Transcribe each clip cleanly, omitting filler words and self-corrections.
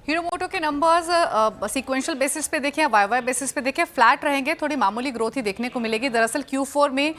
Hero मोटो के numbers sequential basis पे देखें, वाई वाई बेसिस पे देखें, फ्लैट रहेंगे, थोड़ी मामूली ग्रोथ ही देखने को मिलेगी। दरअसल Q4 में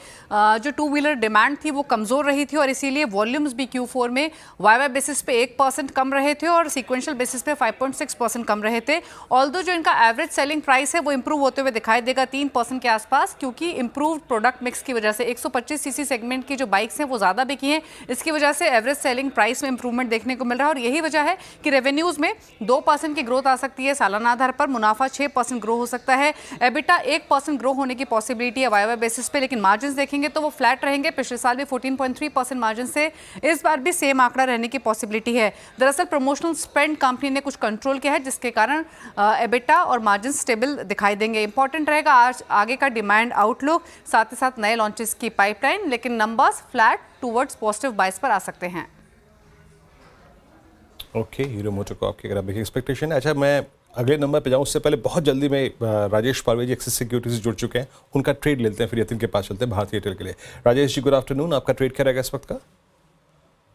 जो टू व्हीलर डिमांड थी वो कमज़ोर रही थी और इसीलिए वॉल्यूम्स भी Q4 में वाई वाई बेसिस पे 1% कम रहे थे और सीक्वेंशियल बेसिस पे 5.6% कम रहे थे। ऑल्दो जो इनका एवरेज सेलिंग प्राइस है वो इंप्रूव होते हुए दिखाई देगा 3% के आसपास, क्योंकि इंप्रूव प्रोडक्ट मिक्स की वजह से 125 सीसी सेगमेंट की जो बाइक्स हैं वो ज़्यादा बिकी हैं। इसकी वजह से एवरेज सेलिंग प्राइस में इंप्रूवमेंट देखने को मिल रहा है और यही वजह है कि रेवेन्यूज़ में 2% की ग्रोथ आ सकती है सालाना आधार पर, मुनाफा 6% ग्रो हो सकता है, एबिटा 1% ग्रो होने की पॉसिबिलिटी है वाई वाई बेसिस पे, लेकिन मार्जिन देखेंगे तो वो फ्लैट रहेंगे। पिछले साल भी 14.3% मार्जिन से इस बार भी सेम आंकड़ा रहने की पॉसिबिलिटी है। दरअसल प्रमोशनल स्पेंड कंपनी ने कुछ कंट्रोल किया है जिसके कारण एबिटा और मार्जिन स्टेबल दिखाई देंगे। इंपॉर्टेंट रहेगा आज आगे का डिमांड आउटलुक, साथ ही साथ नए लॉन्चेस की पाइपलाइन, लेकिन नंबर्स फ्लैट टूवर्ड्स पॉजिटिव बाइस पर आ सकते हैं। ओके, हीरो मोटो को आपकी अगर आपकी एक्सपेक्टेशन है। अच्छा, मैं अगले नंबर पे जाऊँ उससे पहले बहुत जल्दी में राजेश पारवे जी एक्सिस सिक्योरिटीज से जुड़ चुके हैं, उनका ट्रेड लेते हैं, फिर यतिन के पास चलते हैं भारतीय एयरटेल के लिए। राजेश जी, गुड आफ्टरनून, आपका ट्रेड क्या रहेगा इस वक्त का?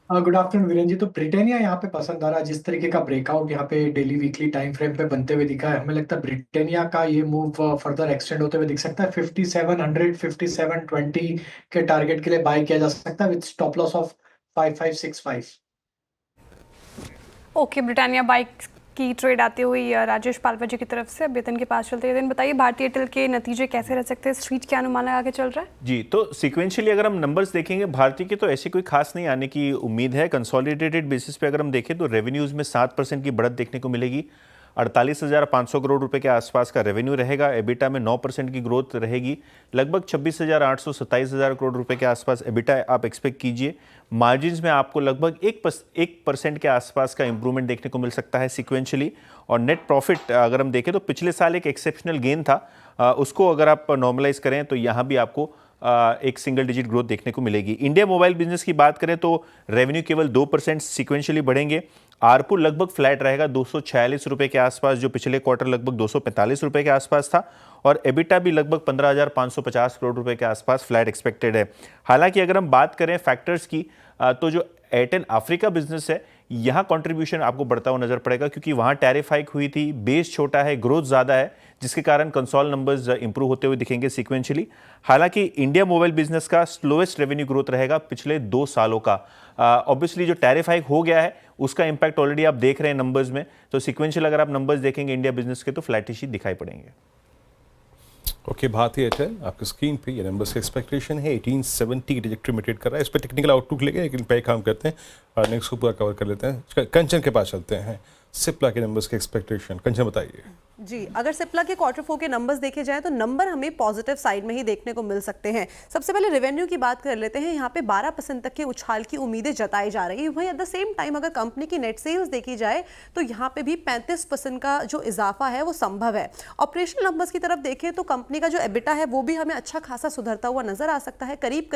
Good afternoon Virendra ji. तो ब्रिटानिया यहाँ पे पसंद आ रहा है, जिस तरीके का ब्रेकआउट यहाँ पे डेली वीकली टाइम फ्रेम पे बनते हुए दिखा है, हमें लगता है ब्रिटानिया का ये मूव फर्दर एक्सटेंड होते हुए दिख सकता है। 5700 5720 के टारगेट के लिए बाय किया जा सकता है with stop loss of 5565। Okay, Britannia bike की ट्रेड आती हुई राजेश पालवा जी की तरफ से। अब यतिन के पास चलते हैं। यतिन, बताइए भारतीय एयरटेल के नतीजे कैसे रह सकते हैं, स्ट्रीट क्या अनुमान लगा के चल रहा है? जी, तो सीक्वेंशियली अगर हम नंबर्स देखेंगे भारतीय के, तो ऐसी कोई खास नहीं आने की उम्मीद है। कंसोलिडेटेड बेसिस पे अगर हम देखें तो रेवेन्यूज़ में 7% की बढ़त देखने को मिलेगी, 48,500 करोड़ रुपए के आसपास का रेवेन्यू रहेगा। एबिटा में 9% की ग्रोथ रहेगी, लगभग 26,800 27,000 करोड़ रुपए के आसपास एबिटा आप एक्सपेक्ट कीजिए। मार्जिन्स में आपको लगभग 1% के आसपास का इंप्रूवमेंट देखने को मिल सकता है सीक्वेंशियली। और नेट प्रॉफिट अगर हम देखें तो पिछले साल एक एक्सेप्शनल गेन था, उसको अगर आप नॉर्मलाइज करें तो यहाँ भी आपको एक सिंगल डिजिट ग्रोथ देखने को मिलेगी। इंडिया मोबाइल बिजनेस की बात करें तो रेवेन्यू केवल 2% सीक्वेंशियली बढ़ेंगे। आरपू लगभग फ्लैट रहेगा 246 रुपए के आसपास, जो पिछले क्वार्टर लगभग 245 रुपए के आसपास था। और एबिटा भी लगभग 15,550 करोड़ रुपए के आसपास फ्लैट एक्सपेक्टेड है। हालांकि अगर हम बात करें फैक्टर्स की, तो जो एयरटेल अफ्रीका बिजनेस है यहाँ कंट्रीब्यूशन आपको बढ़ता हुआ नजर पड़ेगा, क्योंकि वहाँ टैरिफ हाइक हुई थी, बेस छोटा है, ग्रोथ ज़्यादा है, जिसके कारण कंसोल नंबर्स इंप्रूव होते हुए दिखेंगे सीक्वेंशियली। हालांकि इंडिया मोबाइल बिजनेस का स्लोएस्ट रेवेन्यू ग्रोथ रहेगा पिछले 2 सालों का। ऑब्वियसली जो टैरिफ हाइक हो गया है उसका इंपैक्ट ऑलरेडी आप देख रहे हैं नंबर्स में, तो सीक्वेंशियल अगर आप नंबर्स देखेंगे इंडिया बिजनेस के तो फ्लैटिश ही दिखाई पड़ेंगे। ओके, भारतीय एयरटेल आपकी स्क्रीन पे ये नंबर्स की एक्सपेक्टेशन है 1870 की ट्रैजेक्टरी में ट्रेड कर रहा है। इस पर टेक्निकल आउटलुक लेंगे, लेकिन पहले काम करते हैं और नेक्स्ट को पूरा कवर कर लेते हैं। कंचन के पास चलते हैं, सिप्ला के नंबर्स की एक्सपेक्टेशन। कंचन बताइए। जी, अगर सिप्ला के Q4 के नंबर्स देखे जाएं तो नंबर हमें पॉजिटिव साइड में ही देखने को मिल सकते हैं। सबसे पहले रेवेन्यू की बात कर लेते हैं। यहाँ पे 12% तक के उछाल की उम्मीदें जताई जा रही है। वहीं एट द सेम टाइम अगर कंपनी की नेट सेल्स देखी जाए तो यहाँ पे भी 35% का जो इजाफा है वो संभव है। ऑपरेशनल नंबर्स की तरफ देखें तो कंपनी का जो एबिटा है वो भी हमें अच्छा खासा सुधरता हुआ नजर आ सकता है। करीब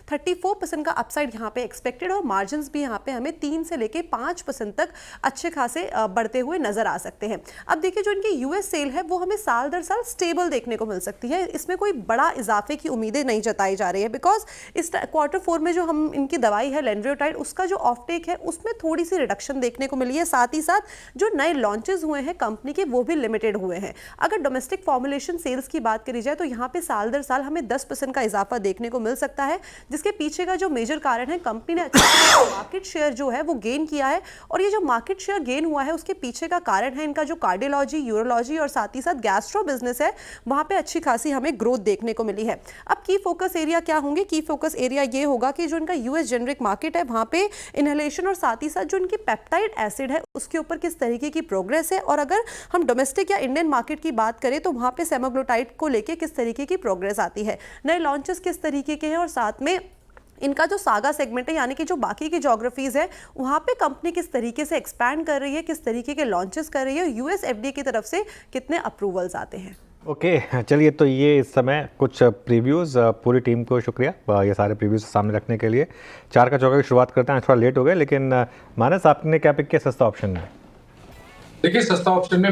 34% का अपसाइड यहाँ पे एक्सपेक्टेड, और मार्जिन भी यहाँ पे हमें 3 से लेके 5% तक अच्छे खासे बढ़ते हुए नजर आ सकते हैं। अब देखिए, जो इनकी यूएस सेल है वो हमें साल दर साल स्टेबल देखने को मिल सकती है। इसमें कोई बड़ा इजाफे की उम्मीदें नहीं जताई जा रही है, बिकॉज इस Q4 में जो हम इनकी दवाई है लेंड्रियोटाइड, उसका जो ऑफटेक है उसमें थोड़ी सी रिडक्शन देखने को मिली है। साथ ही साथ जो नए लॉन्चेस हुए हैं कंपनी के वो भी लिमिटेड हुए हैं। अगर डोमेस्टिक फॉर्मुलेशन सेल्स की बात करी जाए तो यहाँ पे साल दर साल हमें 10% का इजाफा देखने को मिल सकता है, जिसके पीछे का जो मेजर कारण है कंपनी ने अच्छा मार्केट शेयर जो है वो गेन किया है। और ये जो मार्केट शेयर गेन हुआ है उसके पीछे का कारण है इनका जो कार्डियोलॉजी, यूरोलॉजी और साथ ही साथ गैस्ट्रो बिजनेस है, वहां पे अच्छी खासी हमें ग्रोथ देखने को मिली है। अब की फोकस एरिया क्या होंगे? की फोकस एरिया ये होगा कि जो इनका यूएस जेनरिक मार्केट है वहां पे इनहेलेशन और साथ ही साथ जो इनकी पेप्टाइड एसिड है उसके ऊपर किस तरीके की प्रोग्रेस है, और अगर हम डोमेस्टिक या इंडियन मार्केट की बात करें तो वहां पे सेमाग्लोटाइड को लेके किस तरीके की प्रोग्रेस आती है, नए लॉन्चेस किस तरीके के हैं, और साथ में इनका जो सागा सेगमेंट है यानी कि जो बाकी की ज्योग्राफीज है वहाँ पे कंपनी किस तरीके से एक्सपैंड कर रही है, किस तरीके के लॉन्चेस कर रही है, यूएस एफडीए की तरफ से कितने अप्रूवल्स आते हैं। ओके, चलिए, तो ये इस समय कुछ प्रीव्यूज़। पूरी टीम को शुक्रिया ये सारे प्रीव्यूज़ सामने रखने के लिए। 4 का चौका की शुरुआत करते हैं, थोड़ा लेट हो गए, लेकिन मानस आपने क्या पिक किया सस्ता ऑप्शन में? देखिए, सस्ता ऑप्शन में